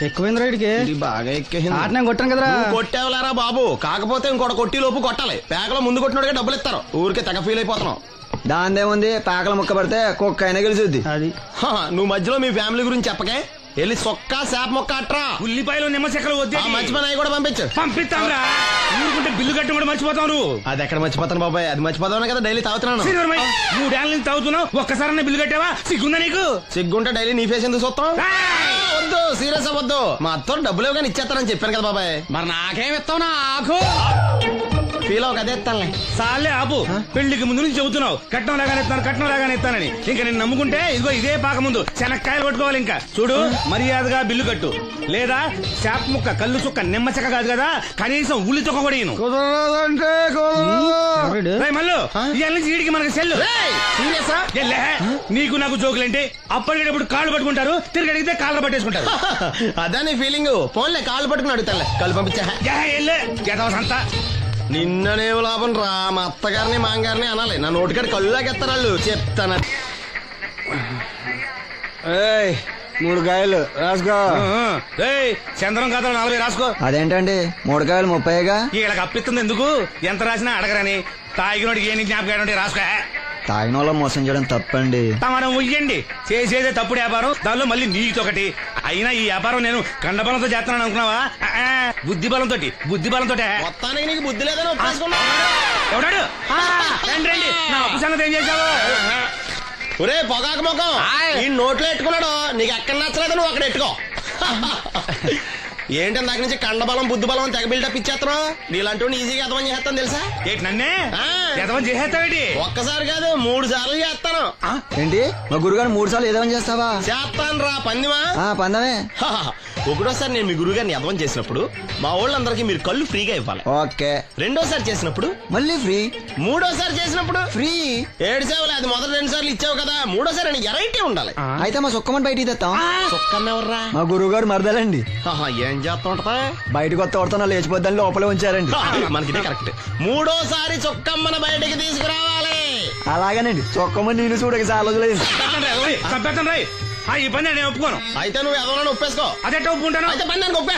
ఎక్కువైంది రైడ్కి బాగా ఎక్కేసింది. ఆటనే కొట్టాను కదరా. కొట్టేవలేరా బాబు, కాకపోతే ఇంకోటి కొట్టి లోపు కొట్టాలి. పేకలో ముందు కొట్టినోడికే డబ్బులు ఇస్తారు. ఊరికే తెగ ఫీల్ అయిపోతున్నావు. దాందేముంది, పేకల ముక్క పడితే కుక్క అయినా గెలిచుద్ది. అది నువ్వు మధ్యలో మీ ఫ్యామిలీ గురించి చెప్పకే. వెళ్ళి సొక్క శాప మొక్క అట్రా. ఉల్లిపాయలు నిమ్మచెక్కలు వద్దే మర్చిపోయినా కూడా పంపించు. పంపిస్తాంరా. ఊరుకుంటే బిల్లు కట్టి కూడా మర్చిపోతావు నువ్వు. అది ఎక్కడ మర్చిపోతాను బాబాయ్, అది మర్చిపోతాను కదా డైలీ తాగుతున్నాను. 3 ఏళ్ళ నుంచి తాగుతున్నావు, ఒక్కసారి బిల్లు కట్టావా? సిగ్గుందా నీకు? సిగ్గుంటే డైలీ నీ ఫేస్ ఎందుకు చూస్తాం? ఏయ్! వద్దు, సీరియస్ అవ్వద్దు. మా అత్తో డబ్బులు ఇవ్వగానే ఇచ్చేస్తానని చెప్పాను కదా బాబాయ్. మరి నాకేం ఇస్తావు నా ఆకు? ఫీల్ అవ్వక అదే ఇస్తానులే. సాలే ఆపు. పెళ్లికి ముందు నుంచి చెబుతున్నావు కట్నం లాగానే ఇస్తాను, కట్నం లాగానే ఇస్తానని. ఇంకా నేను నమ్ముకుంటే ఇదిగో ఇదే పాక ముందు శనక్కాయలు కొట్టుకోవాలి. ఇంకా చూడు, మర్యాదగా బిల్లు కట్టు, లేదా చేప ముక్క, కళ్ళు చుక్క, నిమ్మ చెక్క కాదు కదా, కనీసం ఉల్లి తొక్క కూడా ఇయ్యను. కుదరదంటే రేయ్ మల్లు, ఇవాళ నుంచి వీడికి మనకి సెల్లు. సీరియసా? ఎల్లే, నీకు నాకు జోకులేంటి? అప్పటికేటప్పుడు కాళ్ళు పట్టుకుంటారు, తిరిగి అడిగితే కాళ్ళు పట్టేసుకుంటారు. అదా నీ ఫీలింగ్. ఫోన్లే కాళ్ళు పట్టుకుని అడుగుతాలే. కాళ్ళు పంపించా. సంతా నిన్ననే లాభం రా. మా అత్తగారిని మాంగారిని అనాలి. నా నోటికాడ కళ్ళులాగెత్తారు వాళ్ళు. చెప్తాను. 3 కాయలు రాసుకో. చంద్రం కథలు 40 రాసుకో. అదేంటండి 3 కాయలు 30గా? వీళ్ళకి అప్పిస్తుంది ఎందుకు? ఎంత రాసినా అడగరని. తాగినోడికి ఏ జ్ఞాపకం ఉంటే రాసుకో. తాగిన వాళ్ళ మోసం చేయడం తప్పండి. మనం ఉయ్యండి, చేసేదే తప్పుడు వ్యాపారం, దానిలో మళ్ళీ నీతొకటి. అయినా ఈ వ్యాపారం నేను కండబలంతో చేస్తున్నాను అనుకున్నావా? బుద్ధి బలంతో. మొత్తానికి నీకు బుద్ధి లేదని ఒప్పేసుకున్నా. ఎవడాడు? రండి రండి, నా అప్పు సంగతి ఏం చేశావు? ఒరే పొగాకు ముఖం, ఈ నోట్లో ఎట్టుకున్నాడు. నీకు ఎక్కడ నచ్చలేదు, నువ్వు అక్కడ ఎట్టుకో. ఏంటి దాని నుంచి కండబలం బుద్ధి బలం తెగ బిల్డప్ ఇచ్చేస్తున్నావు. నీలాంటి ఈజీగా ఎదవని చేస్తాను తెలుసా? ఏంటి నన్నే ఎదవని చేసేస్తావేటి? ఒక్కసారి కాదు 3 సార్లు చేస్తాను. ఏంటి మా గురుగారు 3 సార్లు ఏదేమని చేస్తావా? చేస్తాను రా పందిమా. పందమే. ఒకటోసారి నేను మీ గురువు గారిని ఎదవని చేసినప్పుడు మా వాళ్ళందరికీ మీరు కళ్ళు ఫ్రీగా ఇవ్వాలి. ఓకే. రెండోసారి చేసినప్పుడు మళ్ళీ ఫ్రీ. మూడోసారి చేసినప్పుడు ఫ్రీ. 7 సేవలు. అది మొదటి 2 సార్లు ఇచ్చావు కదా, మూడోసారి అని ఎరైటీ ఉండాలి. అయితే మా సుక్కమని బయటికి తెస్తాం. సుక్కమ్మెవర్రా? మా గురువు గారు మరదలండి. ఏం చేస్తా ఉంటదా? బయటకు వస్తే కొడతా లేచిపోద్దని లోపలే ఉంచారండి. మనకి కరెక్ట్. మూడోసారి చొక్కమ్మని బయటికి తీసుకురావాలి. అలాగేనండి. చొక్కమని నేను చూడక చాలా రోజులేదు. ఈ పని నేను ఒప్పుకోను. అయితే నువ్వు ఎవరైనా ఒప్పేసుకో. అదే ఒప్పుకుంటాను. అయితే పని దానికి ఒప్పే.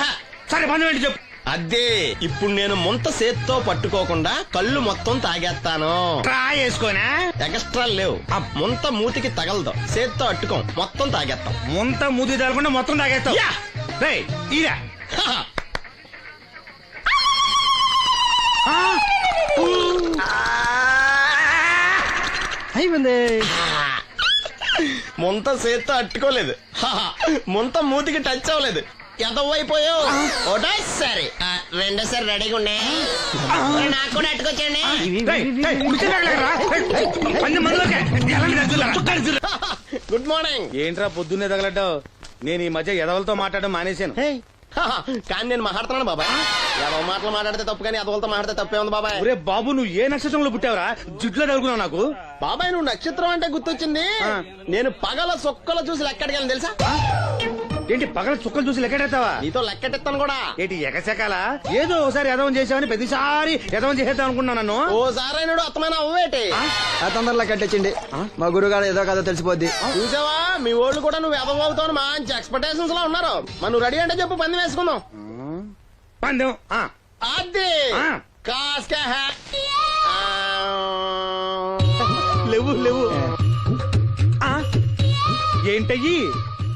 సరే పని ఏంటి చెప్పు. అదే ఇప్పుడు నేను ముంత చేత్తో పట్టుకోకుండా కళ్ళు మొత్తం తాగేస్తాను. ట్రై చేసుకోనా? ఎక్స్ట్రా లేవు. ముంత మూతికి తగలదు, చేత్తో అట్టుకోం, మొత్తం తాగేస్తాం. ముంత మూతి తగలకుండా మొత్తం తాగేస్తావు. ఇదా అయిపోయింది. ముంత చేత్తో అట్టుకోలేదు, ముంత మూతికి టచ్ అవ్వలేదు. ఎంతవైపోయావు? ఒకటోసారి రెండోసారి రెడీగా ఉండే. నాకు కూడా అట్టుకొచ్చండి. Good morning. ఏంట్రా పొద్దున్నే తగలడ్డావు? నేను ఈ మధ్య ఎదవలతో మాట్లాడడం మానేశాను. కానీ నేను మాట్లాడుతున్నాను బాబాయ్. ఎవరి మాటలు మాట్లాడితే తప్పు, కానీ అదవలతో మాట్లాడితే తప్పే ఉంది బాబాయ్. ఒరే బాబు, నువ్వు ఏ నక్షత్రంలో పుట్టావురా? జుట్లో తగులుకున్నావు నాకు. బాబాయ్ నువ్వు నక్షత్రం అంటే గుర్తొచ్చింది. నేను పగల సొక్కలు చూసి లెక్కడికెళ్ళను తెలుసా? ఏంటి పగల చుక్కలు చూసి లెక్కెడతావా? నీతో లెక్కెట్టిస్తాను కూడా. ఏంటి ఎగసెకాల? ఏదో ఒకసారి ఎదవం చేసావని ప్రతిసారి ఎదవం చేసేద్దాం అనుకున్నా నన్ను. ఓసారి అయినాడు అత్తమైన అవ్వేటి. తొందరలో కట్టించండి. మా గురుగారు ఏదో కథ తెలిసిపోద్ది. చూసావా, మీ ఓళ్ళు కూడా నువ్వు ఎదవవుతావు మంచి ఎక్స్పెక్టేషన్స్ లో ఉన్నారు. మరి నువ్వు రెడీ అంటే చెప్పు, పందెం వేసుకుందాం. పందెం అది కాస్కా లేవు లేవు. ఏంటయ్యి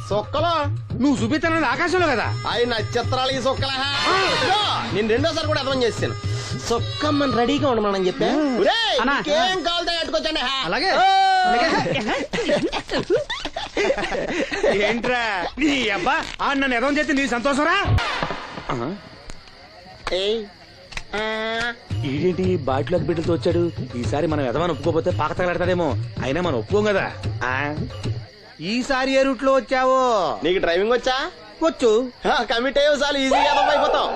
సొక్కలో నువ్వు చూపిస్తానది ఆకాశంలో కదా? అవి నక్షత్రాలు ఈ సొక్కల. నేను రెండోసారి కూడా అర్థం చేస్తాను. సొక్కమ్మని రెడీగా ఉండమని చెప్పా. ఏం కావాలితే కట్టుకోవచ్చండి. అలాగే. ఏంట్రా నీ అబ్బా నన్ను ఎదవం చేస్తే నీ సంతోషరా? ఏంటి బాటిలోకి బిడ్డలతో వచ్చాడు? ఈసారి మనం ఎదవని ఒప్పుకోపోతే పాక తగలాడతాడేమో. అయినా మనం ఒప్పుకోం కదా. ఈసారి ఏ రూట్ లో వచ్చావో? నీకు డ్రైవింగ్ వచ్చా? వచ్చు. కమిట్ అయ్యే సార్లు ఈజీగా అయిపోతాం.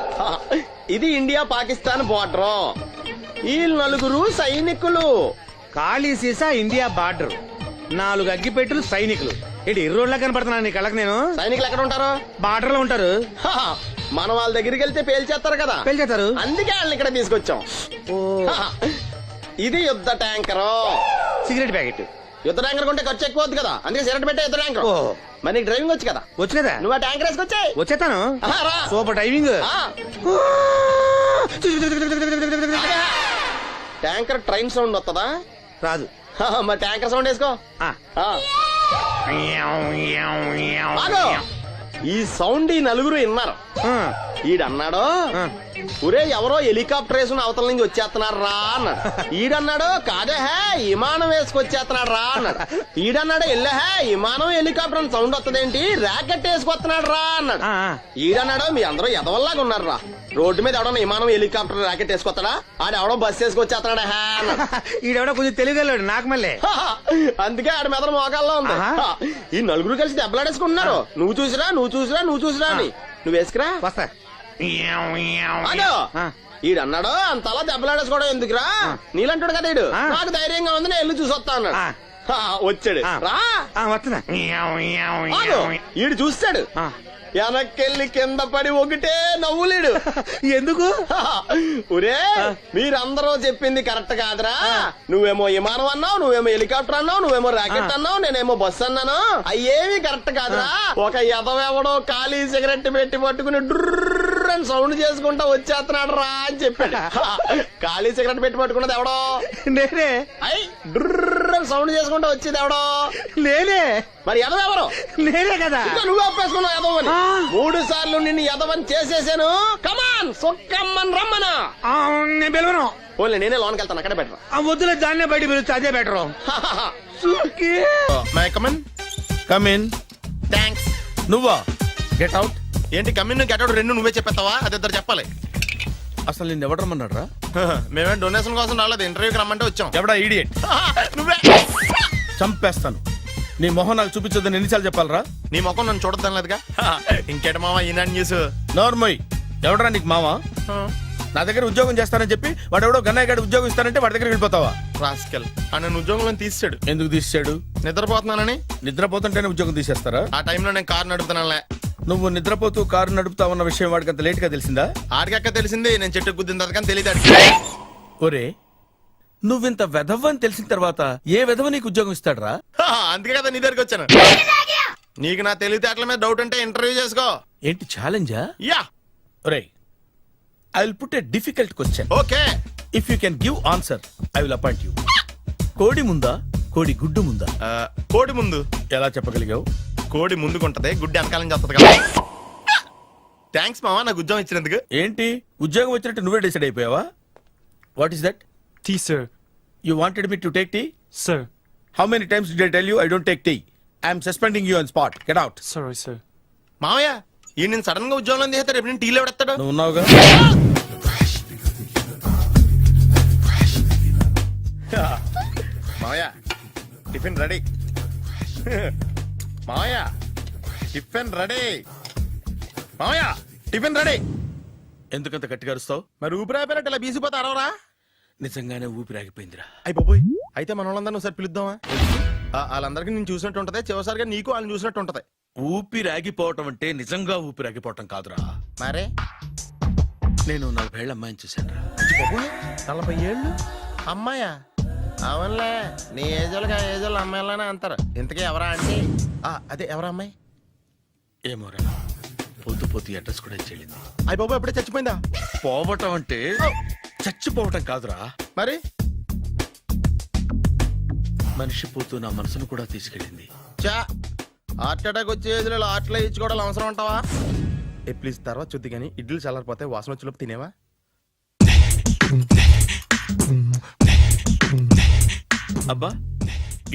ఇది ఇండియా పాకిస్తాన్ బోర్డర్. ఈ 4 సైనికులు. ఖాళీ సీసా ఇండియా బార్డర్, 4 అగ్గిపెట్టులు సైనికులు. ఏంటి ఎర్రోడ్లా కనపడుతున్నా నీ కళ్ళకి నేను? సైనికులు ఎక్కడ ఉంటారు? బార్డర్ లో ఉంటారు. మనం వాళ్ళ దగ్గరికి వెళ్తే పేల్చేస్తారు కదా. పేల్చేస్తారు. అందుకే వాళ్ళని ఇక్కడ తీసుకొచ్చాం. ఇది యుద్ధ ట్యాంకరు. Cigarette packet. యుద్ధ ట్యాంకర్ కొంటే ఖర్చు ఎక్కువ అవుతుంది కదా, అందుకే సిగరెట్ పెట్టే యుద్ధ ట్యాంకర్. ఓ. మరి నీకు డ్రైవింగ్ వచ్చు కదా, వచ్చు కదా, నువ్వు ఆ ట్యాంకర్ వేసుకొచ్చాయి. వచ్చేతాను. రా. Super driving. Tanker train sound వస్తుందా? రాదు. మరి ట్యాంకర్ సౌండ్ వేసుకో. ఆ. ఆగు. ఈ సౌండ్ ఈ నలుగురు విన్నారు. ఈడన్నాడు, ఒరే ఎవరో హెలికాప్టర్ వేసుకుని అవతల నుంచి వచ్చేస్తున్నాడు రా అన్నాడు. ఈడన్నాడు, కాదే హే విమానం వేసుకొచ్చేస్తున్నాడు రా అన్నాడు. ఈడన్నాడు, ఎల్లే హే విమానం హెలికాప్టర్ అని సౌండ్ వస్తుందేంటి, ర్యాకెట్ వేసుకొస్తున్నాడు రా అన్నాడు. ఈడన్నాడు, మీ అందరూ ఎదవల్లాగా ఉన్నారు రా, రోడ్డు మీద ఎవడన్నా విమానం హెలికాప్టర్ ర్యాకెట్ వేసుకొస్తాడా, ఆడెవడో బస్సు వేసుకొచ్చేస్తున్నాడా హే అన్నాడు. ఈడెవడో కొంచెం తెలియగలడు నాకు మళ్ళీ. అందుకే ఆడ మెదడు మోకాల్లో ఉంది. ఈ నలుగురు కలిసి దెబ్బలాడేసుకుంటున్నారు. నువ్వు చూసిరా అని. నువ్వు వేసుకురా. వస్తా. అదో ఈడన్నాడు, అంతలా దెబ్బలాడేసుకోవడం ఎందుకురా, నీలంటాడు కదా ఈడు, నాకు ధైర్యంగా ఉంది నేను వెళ్ళి చూసి వస్తా అన్నాడు. వచ్చాడు రా. వస్తున్నా. ఆగు. ఈడు చూస్తాడు, వెనక్కెళ్ళి కింద పడి ఒకటే నవ్వులేడు. ఎందుకు? ఒరే మీరందరూ చెప్పింది కరెక్ట్ కాదురా, నువ్వేమో విమానం అన్నావు, నువ్వేమో హెలికాప్టర్ అన్నావు, నువ్వేమో రాకెట్ అన్నావు, నేనేమో బస్సు అన్నాను, అయ్యేమి కరెక్ట్ కాదురా. ఒక ఎదవెవడో ఖాళీ సిగరెట్ పెట్టి పట్టుకుని డ్రర్ అని సౌండ్ చేసుకుంటా వచ్చేస్తున్నాడు రా అని చెప్పాడు. ఖాళీ సిగరెట్ పెట్టి పట్టుకున్నది ఎవడో నేనే. అయ్ డ్రర్ అని సౌండ్ చేసుకుంటా వచ్చేది ఎవడో నేనే. మరి ఎదవెవరు? నేనే కదా. నువ్వు ఒప్పేసుకున్నావు ఎదవని. 3 సార్లు నిన్ను ఎదవని చేసేసాను. కమాన్ సొక్కమ్మని రమ్మనా. నేను పిలవను. ఓన్లీ నేనే లోన్కి వెళ్తాను, అక్కడే బెటర్. వద్దులే, దాన్నే బయట పిలుస్తా, అదే బెటర్. కమిన్. థ్యాంక్స్. నువ్వా? Get out. ఏంటి కమిన్ గెట్ అవుట్ రెండు నువ్వే చెప్పేస్తావా? అది ఇద్దరు చెప్పాలి. అసలు నేను ఎవడు రమ్మన్నాడు రా? మేమే డొనేషన్ కోసం రాలేదు, ఇంటర్వ్యూకి రమ్మంటే వచ్చాం. ఎవడా ఈడియట్? నువ్వే. చంపేస్తాను. నీ మొహం నాకు చూపించొద్దని ఎన్నిసార్లు చెప్పాలరా? నీ ముఖం నన్ను చూడద్దనలేదుగా. ఇంకేట మామ ఈనాడు న్యూస్. నోర్మోయ్. ఎవడరా నీకు మావా? నా దగ్గర ఉద్యోగం చేస్తానని చెప్పి వాడు ఎవడో గన్నయ్య గారి ఉద్యోగం ఇస్తానంటే వాడి దగ్గర వెళ్ళిపోతావా? రాస్కెల్ నన్ను ఉద్యోగంలో తీసాడు. ఎందుకు తీసాడు? నిద్రపోతున్నానని. నిద్రపోతుంటేనే ఉద్యోగం తీసేస్తారా? ఆ టైంలో నేను కారు నడుపుతున్నానులే. నువ్వు నిద్రపోతూ కారు నడుపుతావన్న విషయం వాడికి అంత లేట్ గా తెలిసిందా? ఆడికక్క తెలిసింది, నేను చెట్టు గుద్దిన తర్వాత కానీ తెలియదు. ఒరే, నువ్వింత వెధవని తెలిసిన తర్వాత ఏ వెధవ నీకు ఉద్యోగం ఇస్తాడరా? అందుకే కదా నీ దగ్గరికి వచ్చాను. నీకు నా తెలివితేటల మీద డౌట్ అంటే ఇంటర్వ్యూ చేసుకో. ఏంటి ఛాలెంజా? యా. ఒరే, I will put a difficult question. Okay. If you can give answer I will appoint you. కోడి ముందా, కోడి గుడ్డు ముందా? కోడి ముందు. ఎలా చెప్పగలిగావు? కోడి ముందుకుంటది, గుడ్డి వెనకాలని చేస్తుంది కదా. థ్యాంక్స్ మామా నాకు ఉద్యోగం ఇచ్చినందుకు. ఏంటి ఉద్యోగం వచ్చినట్టు నువ్వే డిసైడ్ అయిపోయావా? What is that? Tea, sir. You wanted me to take tea? Sir. How many times did I tell you I don't take tea? I am suspending you on spot. Get out. Sorry, sir. మామయ్య ఈ నేను sudden గా ఉద్యోగంలో తీస్తాడు, రేపు నేను టీలో పెడతాడు. నువ్వు ఉన్నావుగా. మామయ్య టిఫిన్ రెడీ. మామయ్య టిఫిన్ రెడీ. మామయ్య టిఫిన్ రెడీ. ఎందుకంత గట్టిగా అరుస్తావు? మరి ఊపిరి అయిపోయినట్టు ఇలా బీసిపోతే అరవరా? నిజంగానే ఊపిరాగిపోయిందిరా. అయ్యి బాబోయ్, అయితే మన వాళ్ళందరినీ ఒకసారి పిలుద్దామా? వాళ్ళందరికీ నేను చూసినట్టు ఉంటది, చివరిసారిగా నీకు వాళ్ళని చూసినట్టు ఉంటది. ఊపిరాగిపోవటం అంటే నిజంగా ఊపిరాగిపోవటం కాదురా. మరే నేను 40 ఏళ్ల అమ్మాయిని చూశానురా. 40 ఏళ్ళు అమ్మాయా? అవునులే, నీ ఏజోళ్ళకి ఆ ఏజోళ్ళు అమ్మాయిలానే అంటారు. ఇంతకీ ఎవరా అంటే? అదే ఎవరా అమ్మాయి? ఏమోరా, పొద్దు పొద్దు అడ్రస్ కూడా చెల్లింది. అయ్యి బాబు ఎప్పుడే చచ్చిపోయిందా? పోవటం అంటే చచ్చిపోవటం కాదురా, మరి మనిషి పోతూ నా మనసును కూడా తీసుకెళ్ళింది. చా హార్ట్ అటాక్ వచ్చే ఏజ్లో హార్ట్లో ఇచ్చుకోవడం అవసరం అంటావా? ప్లీజ్ తర్వాత చూద్ది కానీ ఇడ్లీ చల్లారిపోతే వాసన వచ్చేలోపు తినేవా? అబ్బా,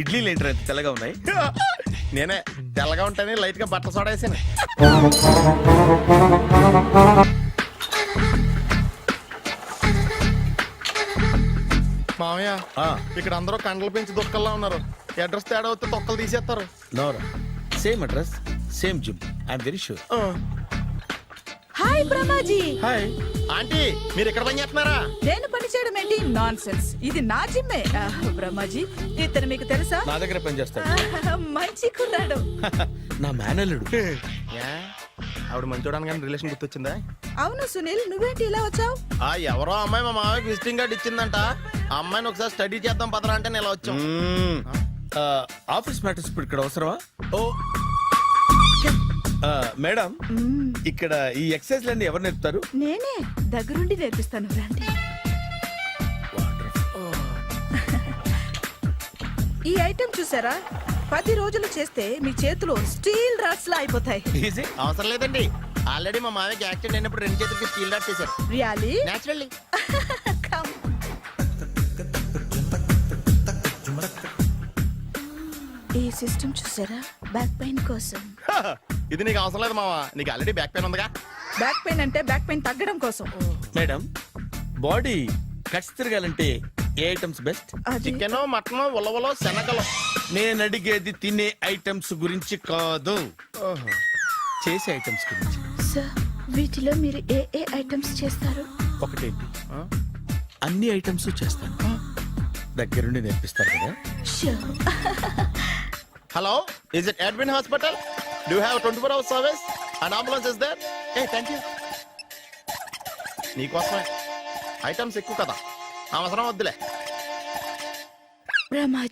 ఇడ్లీలు ఏంటంటే ఎంత తెల్లగా ఉన్నాయి? నేనే తెల్లగా ఉంటానే లైట్ గా బట్టలు సోడా వేసాను. మామయ్య ఇక్కడ అందరూ కండలు పెంచి దుక్కల్లా ఉన్నారు. అడ్రస్ తేడా వస్తే తొక్కలు తీసేస్తారు. నోరా, same address same gym. I'm very sure. Hi Brahmaji. Hi aunty, మీరు ఇక్కడ పని చేస్తున్నారా? నేను పని చేయడం ఏంటి? Nonsense. ఇది నా జిమ్మే. బ్రహ్మాజీ, ఇతను మీకు తెలుసా? నా దగ్గర పని చేస్తాడు. మంచి కుర్రాడు. నా మేనల్లుడు. ఆవిడ మంచి చూడడానికి రిలేషన్ గుర్తొచ్చిందా? అవును సునీల్, నువ్వేంటి ఇలా వచ్చావు? ఎవరో అమ్మాయి మా మామయ్యకి విజిటింగ్ కార్డు ఇచ్చిందంట. ఆ అమ్మాయిని ఒకసారి స్టడీ చేద్దాం పదరా అంటే నేను ఇలా వచ్చాం. ఆఫీస్ మ్యాటర్స్ ఇప్పుడు ఇక్కడ అవసరమా ఓ మేడం ఇక్కడ ఈ ఎక్సర్సైజ్ లన్నీ ఎవరు నేర్పుతారు నేనే దగ్గరుండి నేర్పిస్తాను రండి. ఈ ఐటెం చూసారా 10 రోజులు చేస్తే మీ చేతులు స్టీల్ రాట్స్ లా అయిపోతాయి. ఈజీ అవసరం లేదండి ఆల్రెడీ మా మామయ్యకి యాక్సిడెంట్ అయినప్పుడు 2 చేతులకి స్టీల్ డాట్ చేశారు రియాలీ నేచురల్లీ. ఈ సిస్టమ్ చూసారా బ్యాక్ పెయిన్ కోసం. ఇది నీకు అవసరం లేదు మావా నీకు ఆల్రెడీ బ్యాక్ పెయిన్ ఉందిగా. బ్యాక్ పెయిన్ అంటే బ్యాక్ పెయిన్ తగ్గడం కోసం. మేడం బాడీ కట్స్ తిరగాలంటే ఏ ఐటమ్స్ బెస్ట్ అది చికెన్ మటన్ ఉలవలో శనగలు. నేను అడిగేది తినే ఐటమ్స్ గురించి కాదు చేసే ఐటమ్స్ గురించి. సార్ వీటిలో మీరు ఏ ఐటమ్స్ చేస్తారు? ఒకటేంటి అన్ని ఐటమ్స్ చేస్తాను దగ్గరుండి నేర్పిస్తారు కదా. Sure. Hello is it admin hospital do have 24 hours service and ambulance is there. Ah thank you. నీకోసమే ఐటమ్స్ ఎక్కువ కదా అవసరం వద్దులే. బ్రహ్మాజీ